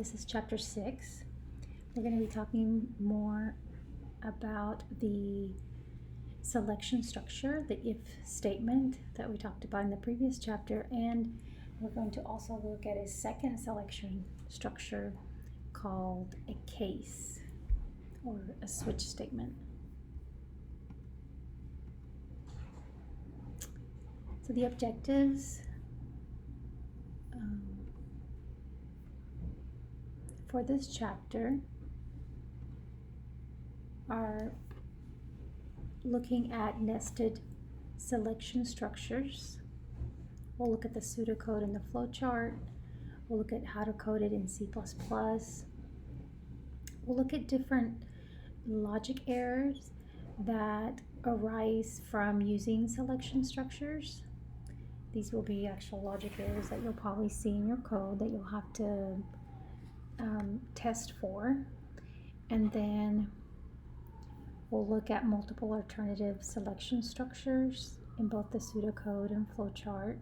This is chapter 6. We're going to be talking more about the selection structure, the if statement that we talked about in the previous chapter, and we're going to also look at a second selection structure called a case or a switch statement. So the objectives for this chapter are looking at nested selection structures. We'll look at the pseudocode and the flowchart. We'll look at how to code it in C++. We'll look at different logic errors that arise from using selection structures. These will be actual logic errors that you'll probably see in your code that you'll have to test for. And then we'll look at multiple alternative selection structures in both the pseudocode and flowchart.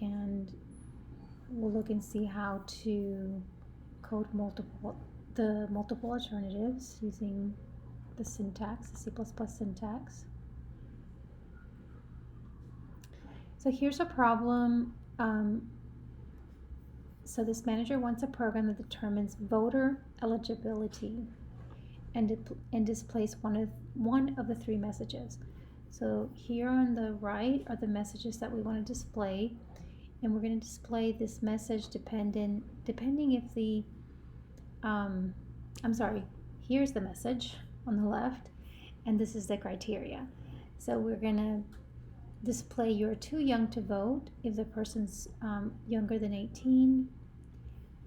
And we'll look and see how to code the multiple alternatives using the syntax, the C++ syntax. So here's a problem. So this manager wants a program that determines voter eligibility and displays one of the three messages. So here on the right are the messages that we want to display, and we're going to display this message depending if the here's the message on the left, and this is the criteria. So we're going to display you're too young to vote if the person's younger than 18.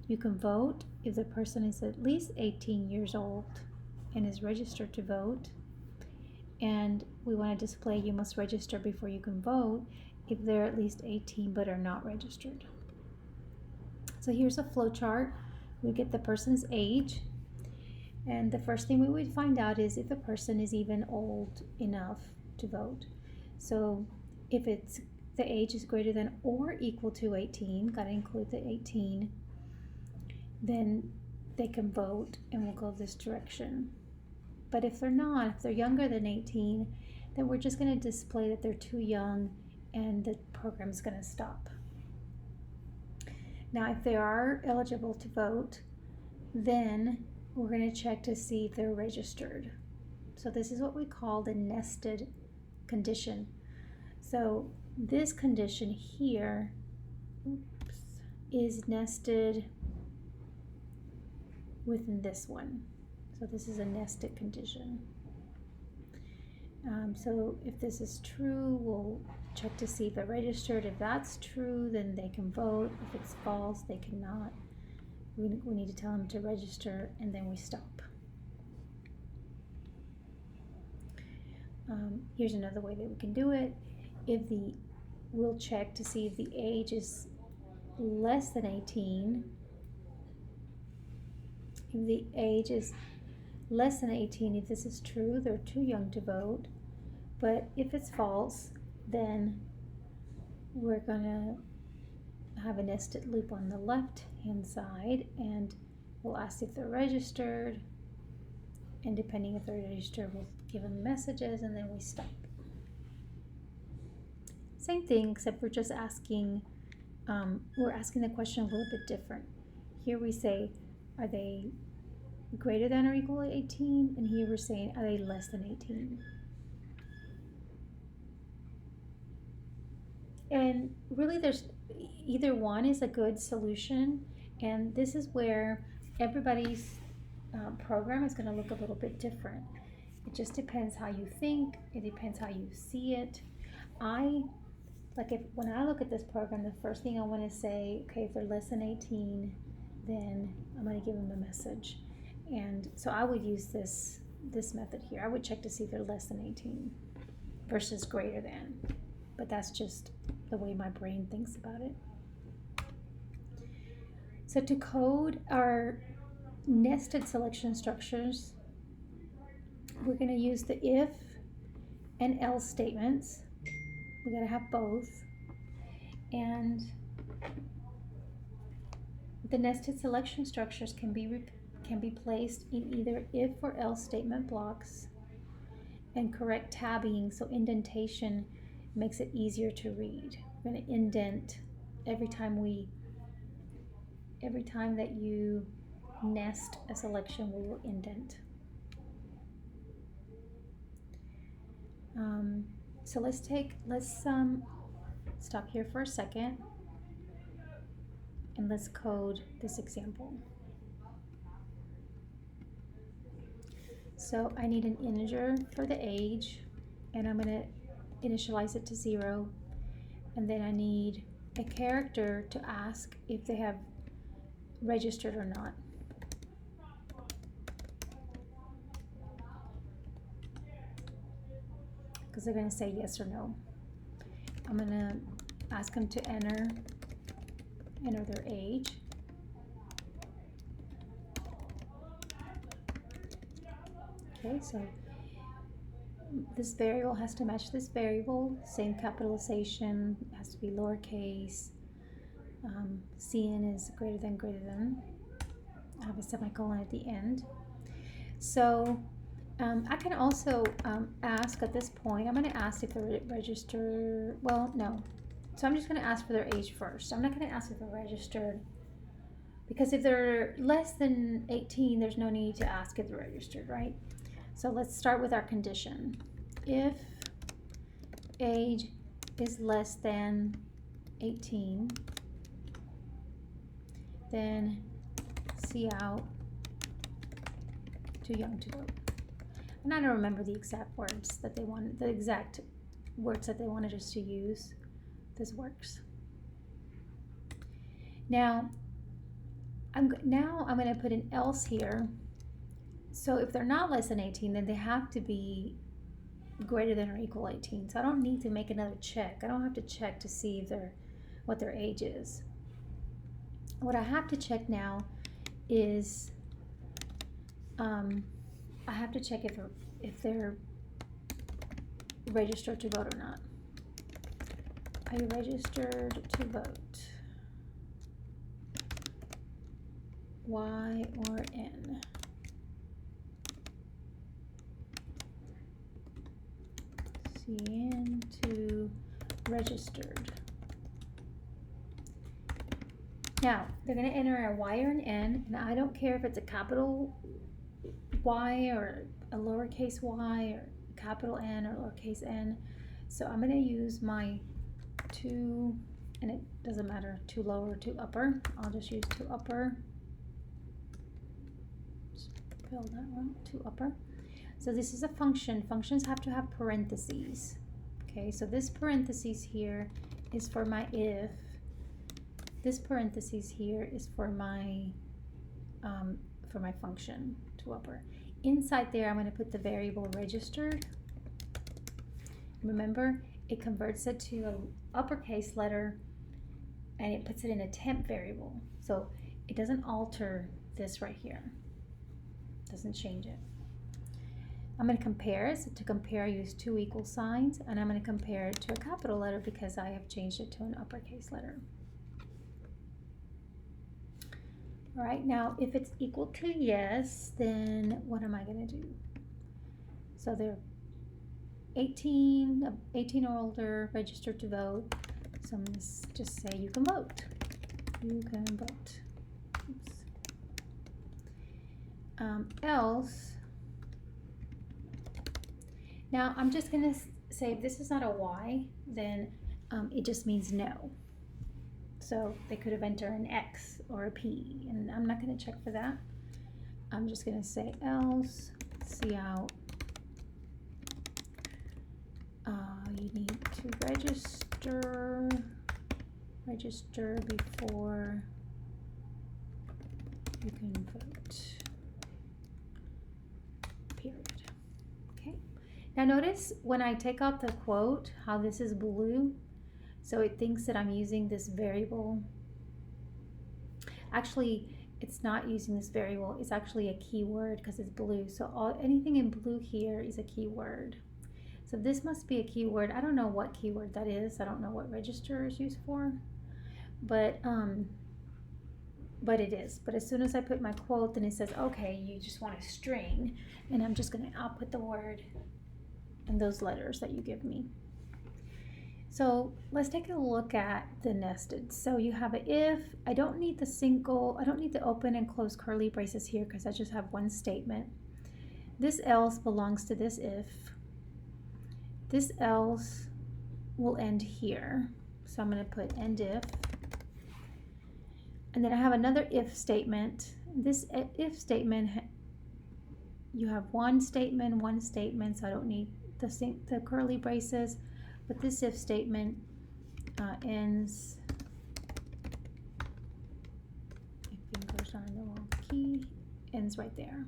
You can vote if the person is at least 18 years old and is registered to vote. And we want to display you must register before you can vote if they're at least 18 but are not registered. So here's a flow chart. We get the person's age, and the first thing we would find out is if the person is even old enough to vote. So if the age is greater than or equal to 18, got to include the 18, then they can vote and we'll go this direction. But if they're not, if they're younger than 18, then we're just going to display that they're too young and the program's going to stop. Now, if they are eligible to vote, then we're going to check to see if they're registered. So this is what we call the nested condition. So this condition here is nested within this one. So this is a nested condition. So if this is true, we'll check to see if they're registered. If that's true, then they can vote. If it's false, they cannot. We need to tell them to register, and then we stop. Here's another way that we can do it. We'll check to see if the age is less than 18. If the age is less than 18, if this is true, they're too young to vote. But if it's false, then we're going to have a nested loop on the left-hand side, and we'll ask if they're registered. And depending if they're registered, we'll give them messages, and then we stop. Same thing, except we're just asking, we're asking the question a little bit different. Here we say, are they greater than or equal to 18? And here we're saying, are they less than 18? And really there's either one is a good solution, and this is where everybody's program is going to look a little bit different. It just depends how you think, it depends how you see it. When I look at this program, the first thing I want to say, okay, if they're less than 18, then I'm going to give them a message. And so I would use this method here. I would check to see if they're less than 18 versus greater than. But that's just the way my brain thinks about it. So to code our nested selection structures, we're going to use the if and else statements. We got to have both. And The nested selection structures can be placed in either if or else statement blocks, and correct tabbing, so indentation makes it easier to read. We're going to indent every time that you nest a selection, we will indent. So let's stop here for a second and let's code this example. So I need an integer for the age, and I'm going to initialize it to 0, and then I need a character to ask if they have registered or not. Because they're going to say yes or no. I'm going to ask them to enter their age. Okay, so this variable has to match this variable, same capitalization, has to be lowercase, CN is greater than, I have a semicolon at the end. So I can also ask at this point, I'm going to ask if they're registered, well, no. So I'm just going to ask for their age first. I'm not going to ask if they're registered, because if they're less than 18, there's no need to ask if they're registered, right? So let's start with our condition. If age is less than 18, then see out too young to vote. And I don't remember the exact words that they wanted, the exact words that they wanted us to use. This works. Now I'm going to put an else here. So if they're not less than 18, then they have to be greater than or equal 18. So I don't need to make another check. I don't have to check to see if what their age is. What I have to check now is I have to check if they're registered to vote or not. Are you registered to vote? Y or N? CN to registered. Now, they're going to enter a Y or an N, and I don't care if it's a capital Y or a lowercase y or capital N or lowercase n. So I'm going to use my to, and it doesn't matter, to lower, to upper. I'll just use to upper. Spell that one, to upper. So this is a function. Functions have to have parentheses. Okay, so this parentheses here is for my if. This parentheses here is for my function, to upper. Inside there, I'm going to put the variable registered. Remember, it converts it to an uppercase letter and it puts it in a temp variable. So it doesn't alter this right here. Doesn't change it. I'm going to compare it. So to compare, I use two equal signs, and I'm going to compare it to a capital letter because I have changed it to an uppercase letter. All right, now if it's equal to yes, then what am I going to do? So they're 18 or older, registered to vote. So I'm going to just say you can vote. You can vote. Oops. Else, now I'm just going to say if this is not a Y, then it just means no. So they could have entered an X or a P, and I'm not going to check for that. I'm just going to say else, see out. You need to register before you can vote, period. Okay. Now notice when I take out the quote, how this is blue. So it thinks that I'm using this variable. Actually, it's not using this variable. It's actually a keyword because it's blue. So anything in blue here is a keyword. So this must be a keyword. I don't know what keyword that is. I don't know what register is used for. But but it is. But as soon as I put my quote, then it says, okay, you just want a string, and I'm just gonna output the word and those letters that you give me. So let's take a look at the nested. So you have a if. I don't need the open and close curly braces here because I just have one statement. This else belongs to this if. This else will end here. So I'm going to put end if. And then I have another if statement. This if statement, you have one statement, so I don't need the curly braces. But this if statement ends, my fingers are in the wrong key, ends right there.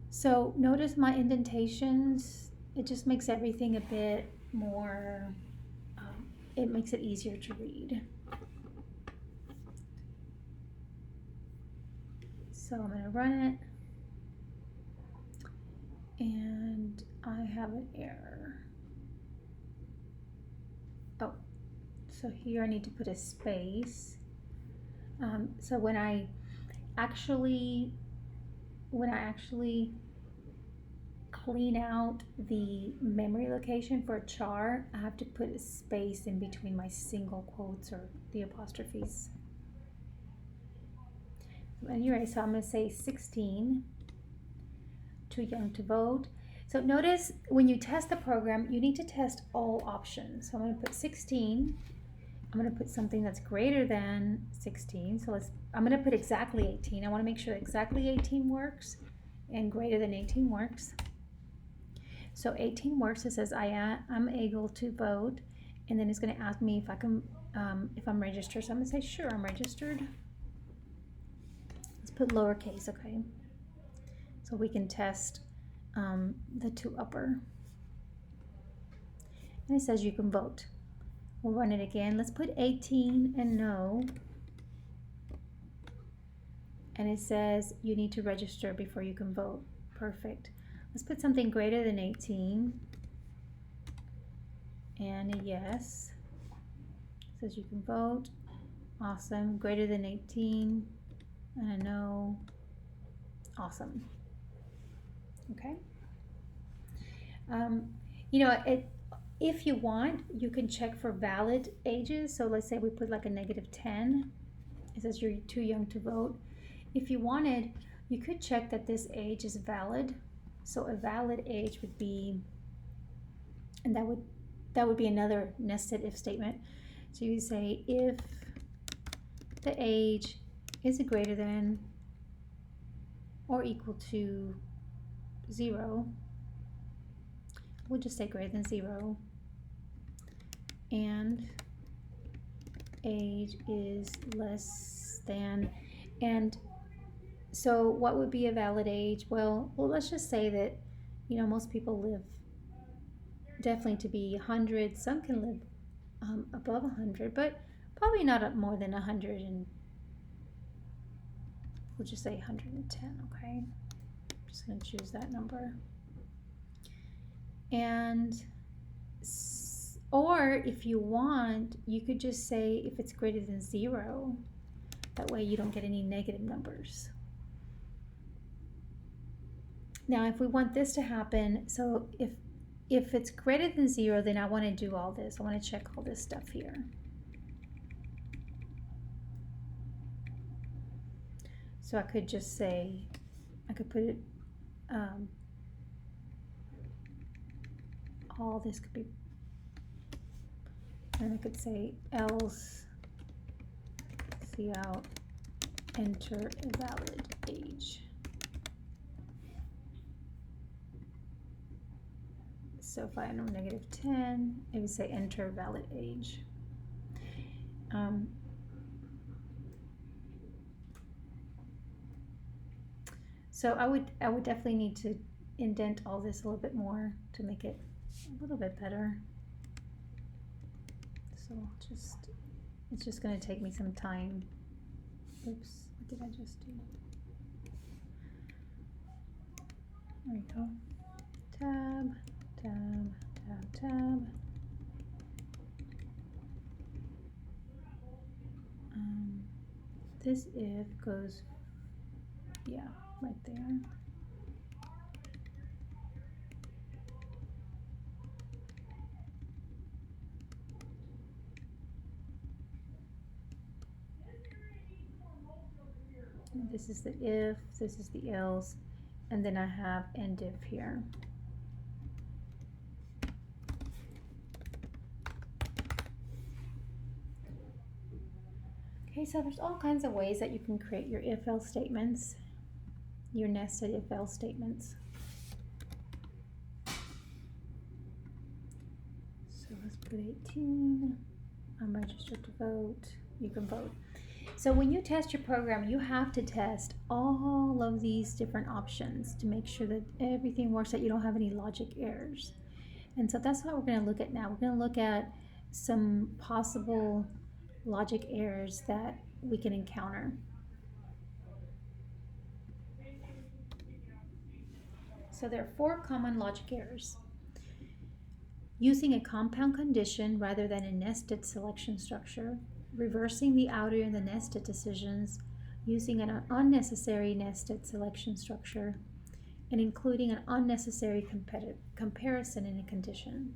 So notice my indentations, it just makes everything a bit more, it makes it easier to read. So I'm going to run it, and I have an error. Oh, so here I need to put a space. So when I actually clean out the memory location for a char, I have to put a space in between my single quotes or the apostrophes. Anyway, so I'm going to say 16, too young to vote. So notice when you test the program, you need to test all options. So I'm going to put 16. I'm going to put something that's greater than 16. So I'm going to put exactly 18. I want to make sure exactly 18 works and greater than 18 works. So 18 works. It says I'm able to vote, and then it's going to ask me if I can, if I'm registered. So I'm going to say sure, I'm registered. Let's put lowercase, okay? So we can test the two upper. And it says you can vote. We'll run it again. Let's put 18 and no. And it says you need to register before you can vote. Perfect. Let's put something greater than 18 and a yes. It says you can vote. Awesome. Greater than 18 and a no. Awesome. Okay. You know, if you want, you can check for valid ages. So let's say we put like a -10. It says you're too young to vote. If you wanted, you could check that this age is valid. So a valid age would be, and that would be another nested if statement. So you say if the age is greater than or equal to 0, we'll just say greater than 0, and age is less than, and so what would be a valid age? Well, let's just say that, you know, most people live definitely to be 100. Some can live above 100, but probably not more than 100, and we'll just say 110, okay? I'm just going to choose that number. And or if you want, you could just say if it's greater than 0. That way you don't get any negative numbers. Now if we want this to happen, so if it's greater than 0, then I want to do all this. I want to check all this stuff here. So I could just say, I could put it, all this could be, and I could say else, see out, enter a valid age. So if I enter -10, it would say enter valid age. So I would definitely need to indent all this a little bit more to make it a little bit better. So it's just going to take me some time. Oops, what did I just do? There we go. Tab, tab, tab, tab. this if goes, yeah, right there. And this is the if, this is the else, and then I have end if here. Okay, so there's all kinds of ways that you can create your if-else statements, your nested if-else statements. So let's put 18. I'm registered to vote. You can vote. So when you test your program, you have to test all of these different options to make sure that everything works, that you don't have any logic errors. And so that's what we're going to look at now. We're going to look at some possible logic errors that we can encounter. So there are 4 common logic errors. Using a compound condition rather than a nested selection structure, reversing the outer and the nested decisions, using an unnecessary nested selection structure, and including an unnecessary comparison in a condition.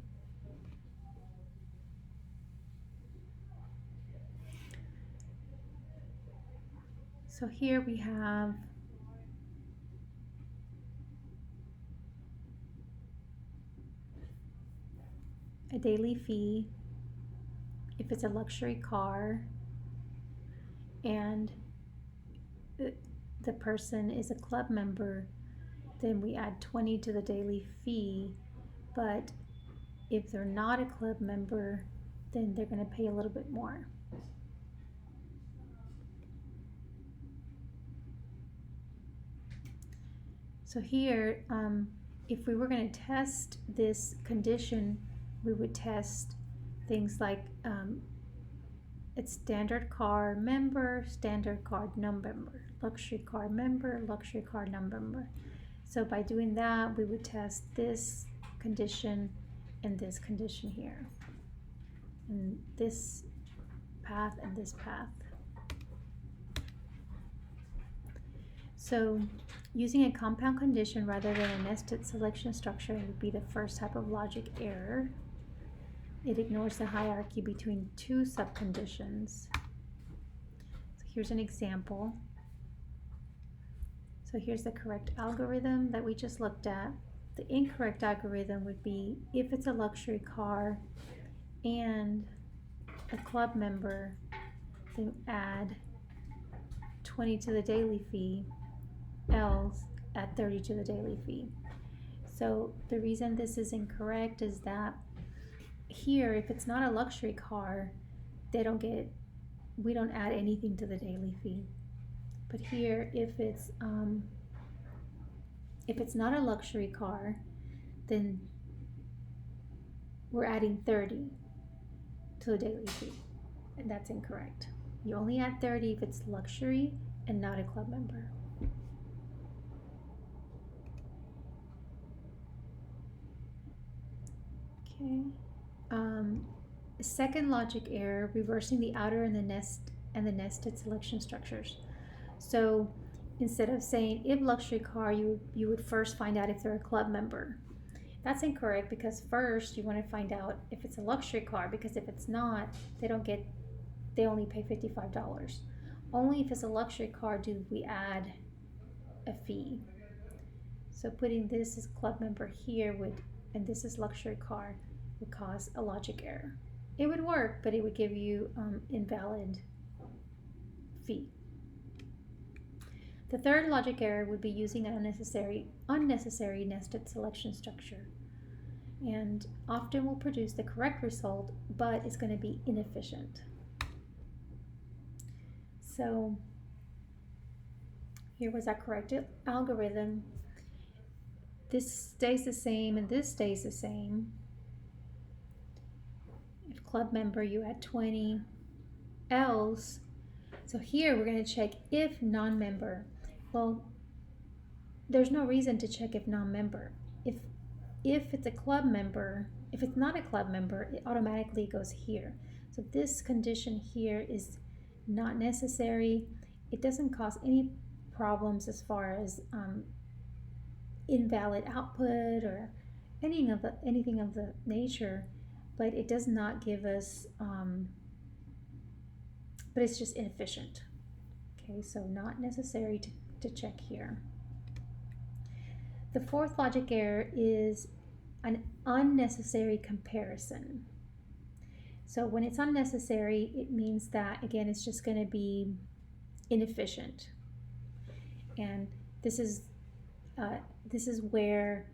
So here we have a daily fee if it's a luxury car and the person is a club member, then we add 20 to the daily fee. But if they're not a club member, then they're going to pay a little bit more. So here, if we were going to test this condition, we would test things like it's standard car member, standard car non-member, luxury car member, luxury car non-member. So by doing that, we would test this condition and this condition here, and this path and this path. So using a compound condition rather than a nested selection structure would be the first type of logic error. It ignores the hierarchy between 2 subconditions. So here's an example. So here's the correct algorithm that we just looked at. The incorrect algorithm would be if it's a luxury car and a club member, then add 20 to the daily fee, else add 30 to the daily fee. So the reason this is incorrect is that here, if it's not a luxury car, we don't add anything to the daily fee. But here, if it's not a luxury car, then we're adding 30 to the daily fee, and that's incorrect. You only add 30 if it's luxury and not a club member. Okay. Second logic error, reversing the outer and the nested selection structures. So instead of saying if luxury car, you would first find out if they're a club member. That's incorrect, because first you want to find out if it's a luxury car, because if it's not, they only pay $55. Only if it's a luxury car do we add a fee. So putting this as club member here and this is luxury car would cause a logic error. It would work, but it would give you invalid fee. The third logic error would be using an unnecessary nested selection structure, and often will produce the correct result, but it's going to be inefficient. So here was our correct algorithm. This stays the same and this stays the same. If club member, you add 20, else. So here we're going to check if non-member. Well, there's no reason to check if non-member. If it's a club member, if it's not a club member, it automatically goes here. So this condition here is not necessary. It doesn't cause any problems as far as invalid output or anything of the nature, but it does not give us, but it's just inefficient. Okay, so not necessary to check here. The fourth logic error is an unnecessary comparison. So when it's unnecessary, it means that, again, it's just going to be inefficient. And this is where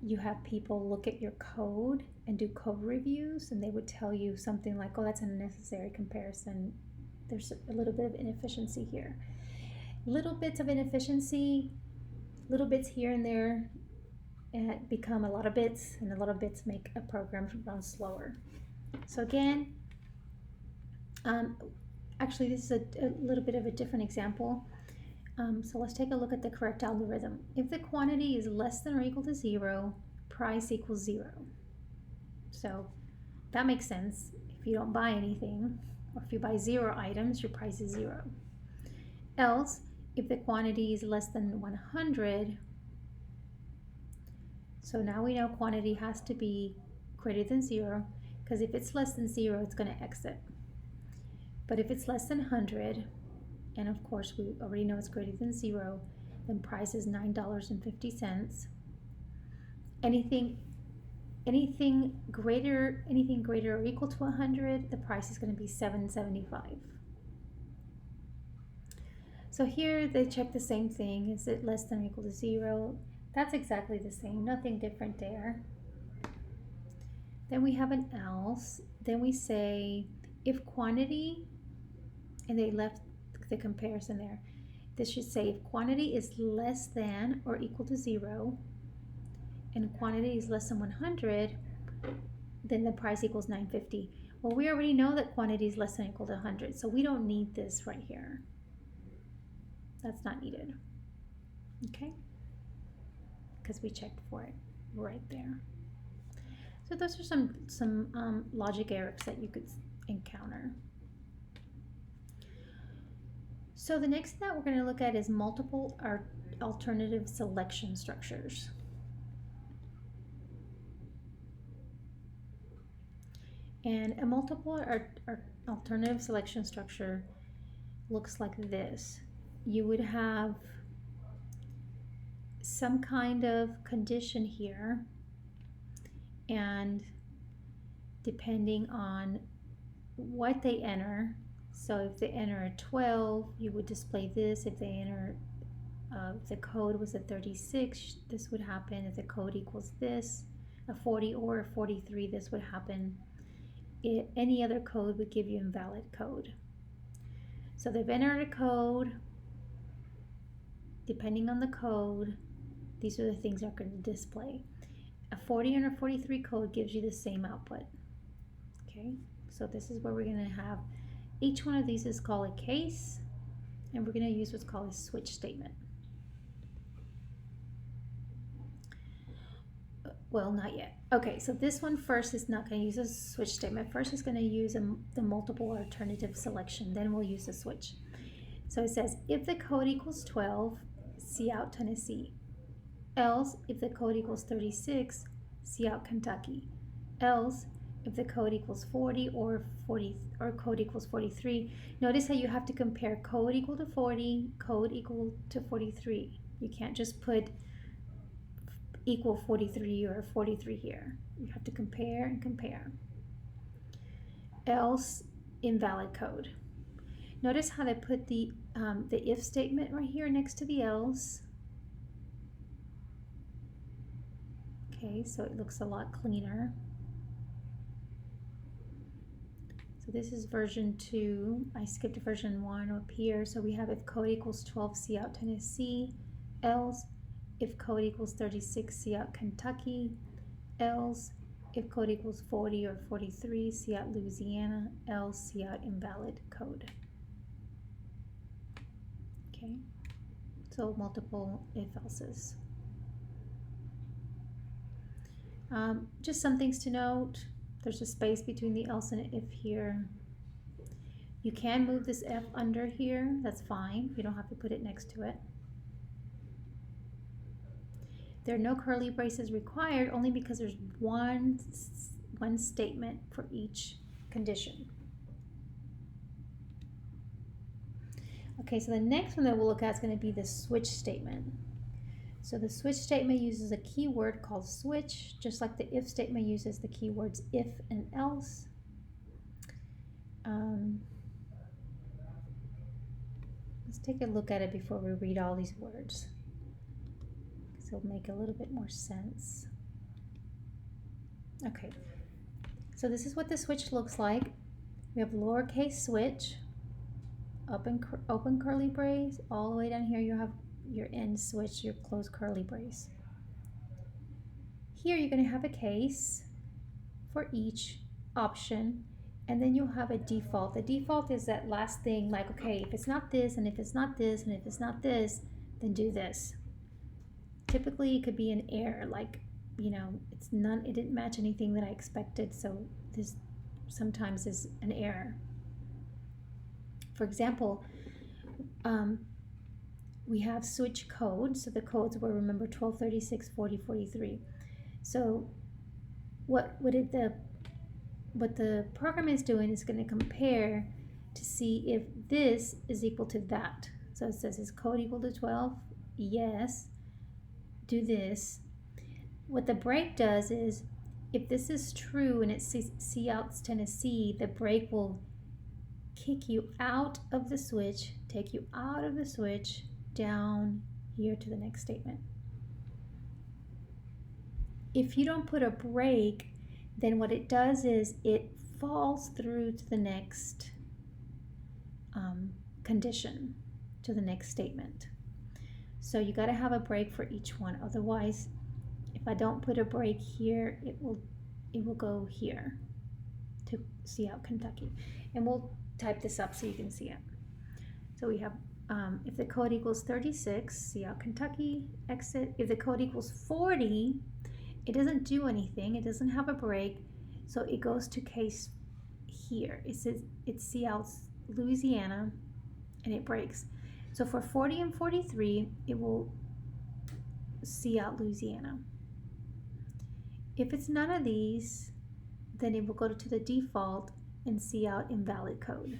you have people look at your code and do code reviews, and they would tell you something like, oh, that's an unnecessary comparison. There's a little bit of inefficiency here. Little bits of inefficiency, little bits here and there, and become a lot of bits, and a lot of bits make a program run slower. So again, actually this is a little bit of a different example. So let's take a look at the correct algorithm. If the quantity is less than or equal to 0, price equals 0. So that makes sense. If you don't buy anything, or if you buy 0 items, your price is 0. Else, if the quantity is less than 100, so now we know quantity has to be greater than 0, because if it's less than 0, it's going to exit. But if it's less than 100, and of course we already know it's greater than 0, then price is $9.50. Anything greater or equal to 100, the price is going to be $7.75. So here they check the same thing. Is it less than or equal to 0? That's exactly the same, nothing different there. Then we have an else. Then we say if quantity, and they left the comparison there. This should say if quantity is less than or equal to 0 and quantity is less than 100, then the price equals $9.50. Well, we already know that quantity is less than or equal to 100, so we don't need this right here. That's not needed, okay? Because we checked for it right there. So those are some logic errors that you could encounter. So the next that we're going to look at is multiple or alternative selection structures. And a multiple or alternative selection structure looks like this. You would have some kind of condition here, and depending on what they enter, so if they enter a 12, you would display this. If they enter, if the code was a 36, this would happen. If the code equals this, a 40 or a 43, this would happen. Any other code would give you invalid code. So they've entered a code. Depending on the code, these are the things that are going to display. A 40 and a 43 code gives you the same output. Okay, so this is where we're going to have, each one of these is called a case, and we're going to use what's called a switch statement. Well, not yet. Okay, so this one first is not going to use a switch statement. First, it's going to use the multiple alternative selection. Then we'll use the switch. So it says, if the code equals 12, see out Tennessee. Else, if the code equals 36, see out Kentucky. Else, if the code equals 40 or code equals 43. Notice how you have to compare code equal to 40, code equal to 43. You can't just put equal 43 or 43 here. You have to compare and compare. Else, invalid code. Notice how they put the if statement right here next to the else. Okay, so it looks a lot cleaner. So this is version 2. I skipped version 1 up here. So we have if code equals 12, see out Tennessee. Else, if code equals 36, see out Kentucky. Else, if code equals 40 or 43, see out Louisiana. Else, see out invalid code. Okay, so multiple if-elses. Just some things to note. There's a space between the else and if here. You can move this F under here, that's fine. You don't have to put it next to it. There are no curly braces required only because there's one statement for each condition. Okay, so the next one that we'll look at is going to be the switch statement. So the switch statement uses a keyword called switch, just like the if statement uses the keywords if and else. Let's take a look at it before we read all these words, because it'll make a little bit more sense. Okay, so this is what the switch looks like. We have lowercase switch, open curly brace, all the way down here you have your end switch, your closed curly brace. Here you're going to have a case for each option, and then you'll have a default. The default is that last thing, like, okay, if it's not this, and if it's not this, and if it's not this, then do this. Typically it could be an error, like, you know, it didn't match anything that I expected, so this sometimes is an error. For example, we have switch codes, so the codes were, remember, 12, 36, 40, 43. So what the program is doing is going to compare to see if this is equal to that. So it says, is code equal to 12? Yes. Do this. What the break does is, if this is true and it's Coutts Tennessee, the break will kick you out of the switch, take you out of the switch, down here to the next statement. If you don't put a break, then what it does is it falls through to the next condition, to the next statement. So you got to have a break for each one. Otherwise, if I don't put a break here, it will go here to Coutts, Kentucky. And we'll type this up so you can see it. So we have, if the code equals 36, Coutts, Kentucky, exit. If the code equals 40, it doesn't do anything. It doesn't have a break. So it goes to case here. It says it's Coutts, Louisiana, and it breaks. So for 40 and 43, it will Coutts, Louisiana. If it's none of these, then it will go to the default and Coutts, invalid code.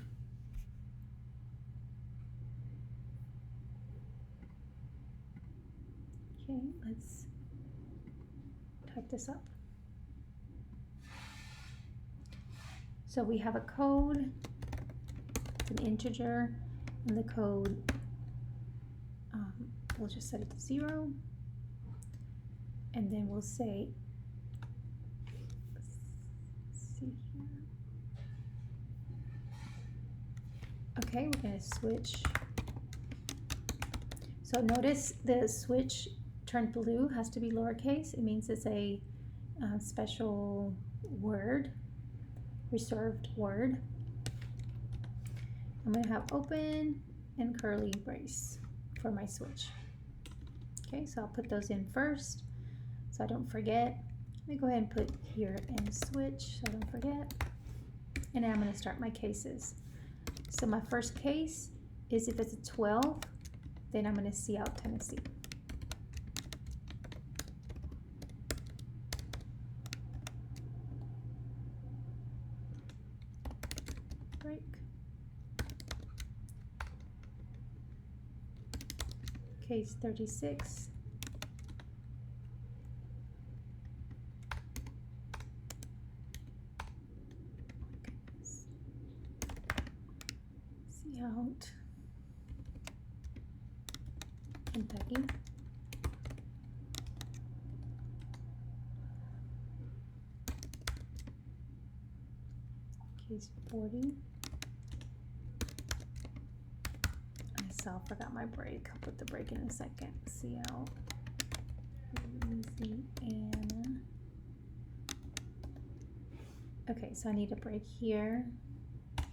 Okay, let's type this up. So we have a code, it's an integer, and the code, we'll just set it to 0, and then we'll say, let's see here. Okay, we're going to switch. So notice the switch turned blue, has to be lowercase. It means it's a special word, reserved word. I'm going to have open and curly brace for my switch. Okay, so I'll put those in first so I don't forget. Let me go ahead and put here and switch so I don't forget. And now I'm going to start my cases. So my first case is if it's a 12, then I'm going to Coutts, Tennessee. Break. Case 36. Coutts, Kentucky. Case 40. I forgot my break. I'll put the break in a second. Coutts, Louisiana. Okay, so I need a break here. I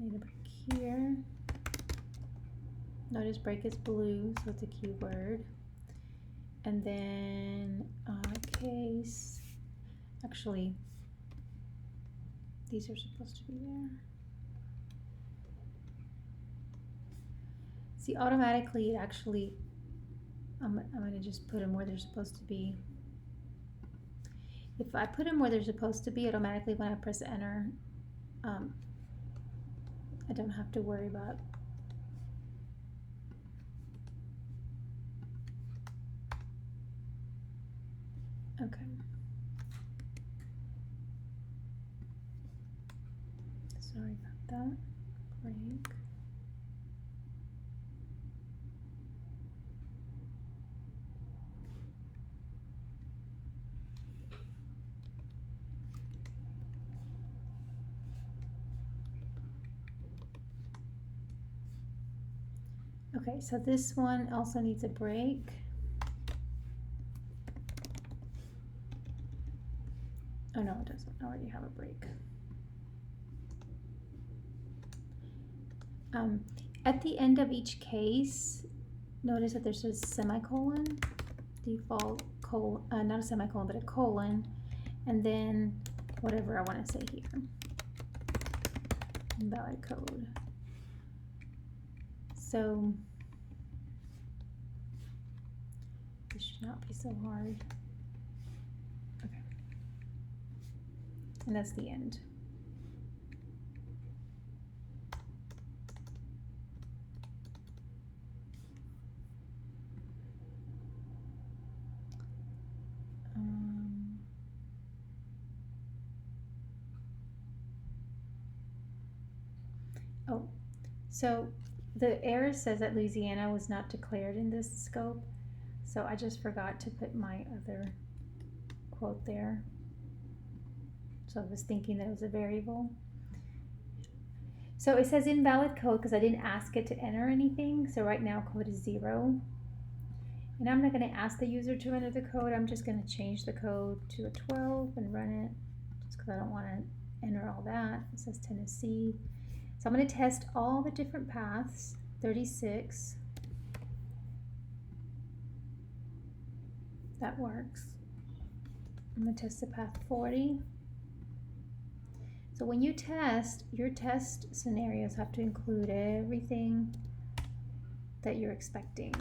need a break here. Notice break is blue, so it's a keyword. And then case, actually, These are supposed to be there. See, automatically, it actually, I'm going to just put them where they're supposed to be. If I put them where they're supposed to be, automatically when I press enter, I don't have to worry about. Okay. Sorry about that. Break. Okay, so this one also needs a break. Oh no, it doesn't. I already have a break. At the end of each case, notice that there's a semicolon, default colon, not a semicolon, but a colon, and then whatever I want to say here. Invalid code. So this should not be so hard. Okay. And that's the end. Oh, so the error says that Louisiana was not declared in this scope, so I just forgot to put my other quote there. So I was thinking that it was a variable. So it says invalid code because I didn't ask it to enter anything, so right now code is 0. And I'm not going to ask the user to enter the code, I'm just going to change the code to a 12 and run it, just because I don't want to enter all that. It says Tennessee. So I'm going to test all the different paths, 36. That works. I'm going to test the path 40. So when you test, your test scenarios have to include everything that you're expecting.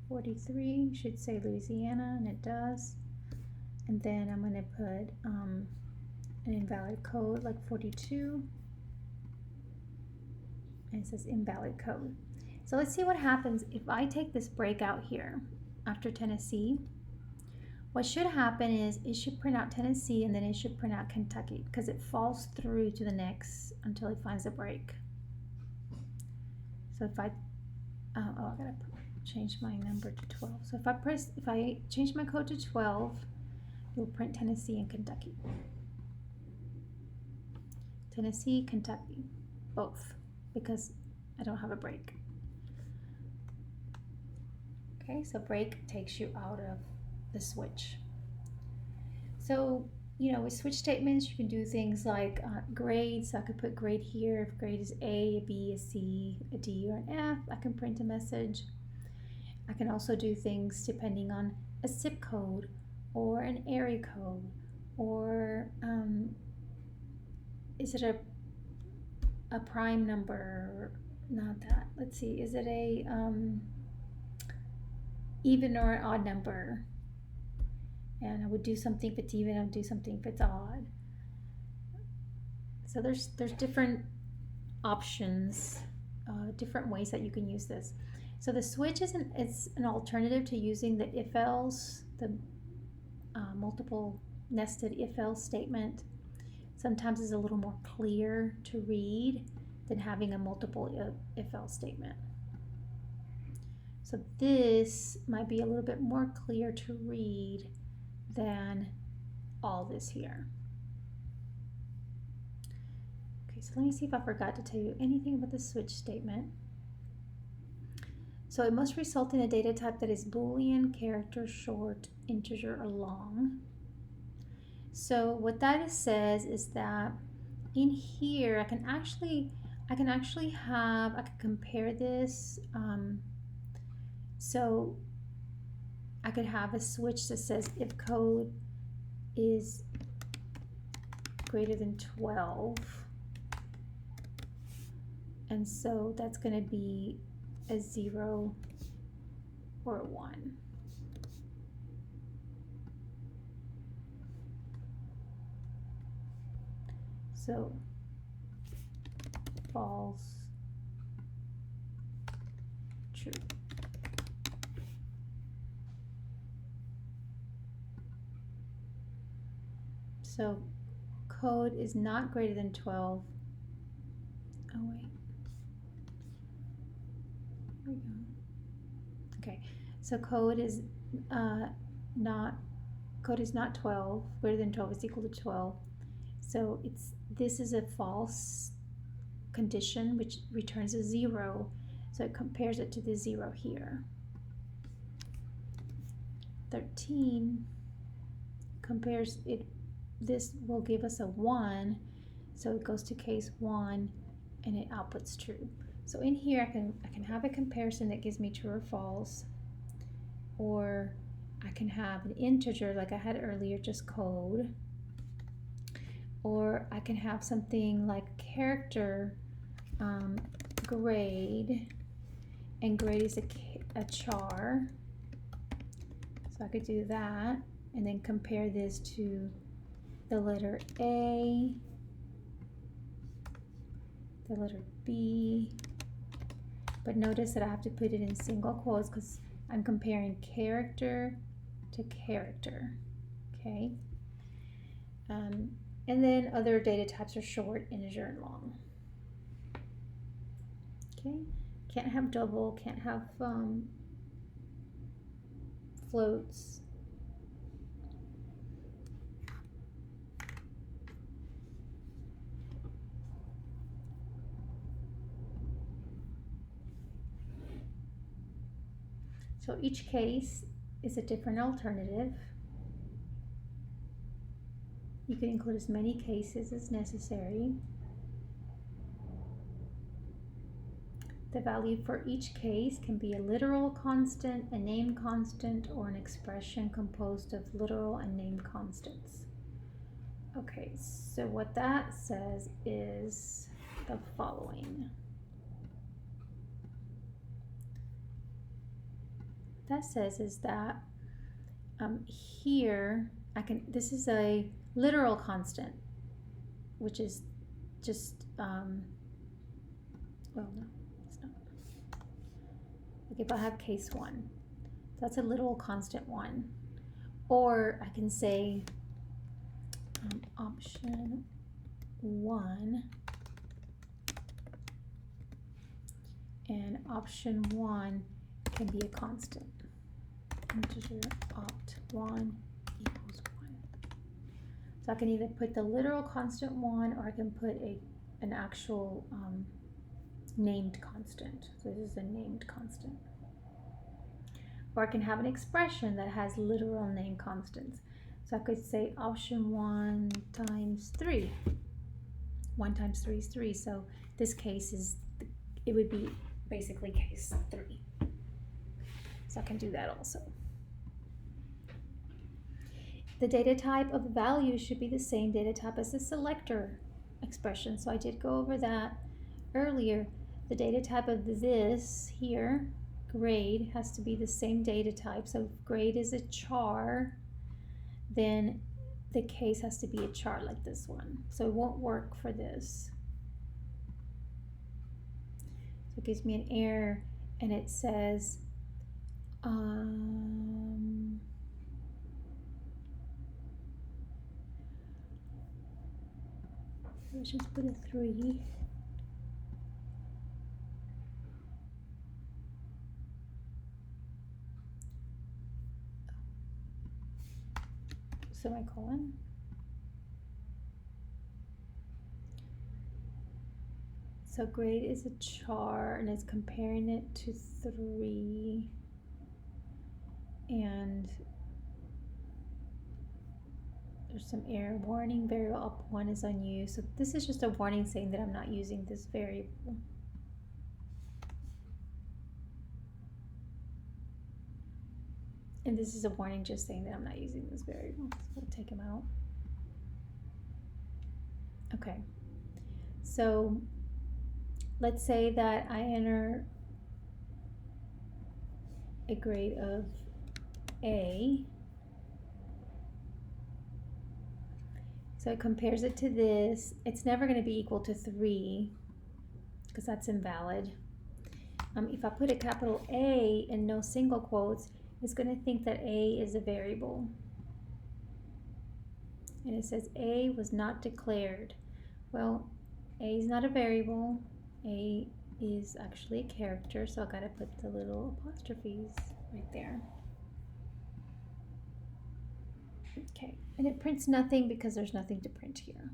43 should say Louisiana, and it does. And then I'm going to put an invalid code like 42. And it says invalid code. So let's see what happens if I take this break out here after Tennessee. What should happen is it should print out Tennessee and then it should print out Kentucky because it falls through to the next until it finds a break. So if I, I gotta change my number to 12. So if I change my code to 12, it will print Tennessee and Kentucky. Tennessee, Kentucky, both, because I don't have a break. Okay, so break takes you out of the switch. So, you know, with switch statements, you can do things like grades. So I could put grade here. If grade is A, a B, a C, a D, or an F, I can print a message. I can also do things depending on a zip code or an area code, or is it a prime number? Not that. Let's see. Is it a even or an odd number? And I would do something if it's even, I would do something if it's odd. So there's different options, different ways that you can use this. So the switch is an alternative to using the if-else, the multiple nested if-else statement. Sometimes it's a little more clear to read than having a multiple if-else statement. So this might be a little bit more clear to read than all this here. Okay, so let me see if I forgot to tell you anything about the switch statement. So it must result in a data type that is Boolean, character, short, integer, or long. So what that says is that in here I can actually compare this. So I could have a switch that says if code is greater than 12. And so that's going to be a 0 or a 1. So false, true. So code is not greater than 12. Oh wait. Here we go. Okay. So code is not 12. Greater than 12 is equal to 12. So this is a false condition which returns a 0. So it compares it to the 0 here. 13 compares it. This will give us a 1, so it goes to case 1 and it outputs true. So in here I can have a comparison that gives me true or false, or I can have an integer like I had earlier, just code, or I can have something like character grade, and grade is a char. So I could do that and then compare this to the letter A, the letter B, but notice that I have to put it in single quotes because I'm comparing character to character, okay? And then other data types are short, integer, and long. Okay, can't have double, can't have floats. So each case is a different alternative. You can include as many cases as necessary. The value for each case can be a literal constant, a named constant, or an expression composed of literal and named constants. Okay, so what that says is the following. That says is that here this is a literal constant, which is just well, no, it's not. Okay, if I have case 1, that's a literal constant 1, or I can say option 1, and option 1 can be a constant. Integer opt 1 equals 1. So I can either put the literal constant 1, or I can put an actual named constant. So this is a named constant. Or I can have an expression that has literal named constants. So I could say option 1 times 3. 1 times 3 is 3. So this case it would be basically case 3. So I can do that also. The data type of value should be the same data type as the selector expression. So I did go over that earlier. The data type of this here, grade, has to be the same data type. So if grade is a char, then the case has to be a char like this one. So it won't work for this. So it gives me an error and it says let's just put a 3. Semicolon. So grade is a char and it's comparing it to 3, and there's some error warning, variable up 1 is unused. So this is just a warning saying that I'm not using this variable. And this is a warning just saying that I'm not using this variable. So we'll take them out. Okay, so let's say that I enter a grade of A. So it compares it to this. It's never going to be equal to 3 because that's invalid. If I put a capital A and no single quotes, it's going to think that A is a variable. And it says A was not declared. Well, A is not a variable. A is actually a character, so I got to put the little apostrophes right there. Okay, and it prints nothing because there's nothing to print here.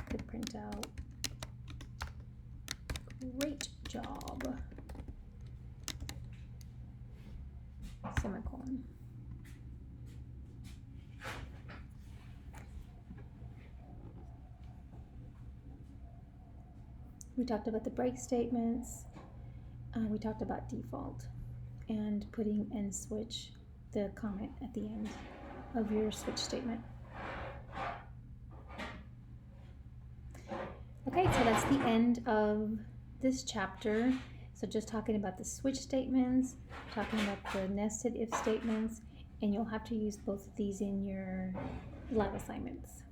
Could print out great job, semicolon. We talked about the break statements. We talked about default and putting and switch the comment at the end of your switch statement. Okay, so that's the end of this chapter. So just talking about the switch statements, talking about the nested if statements, and you'll have to use both of these in your lab assignments.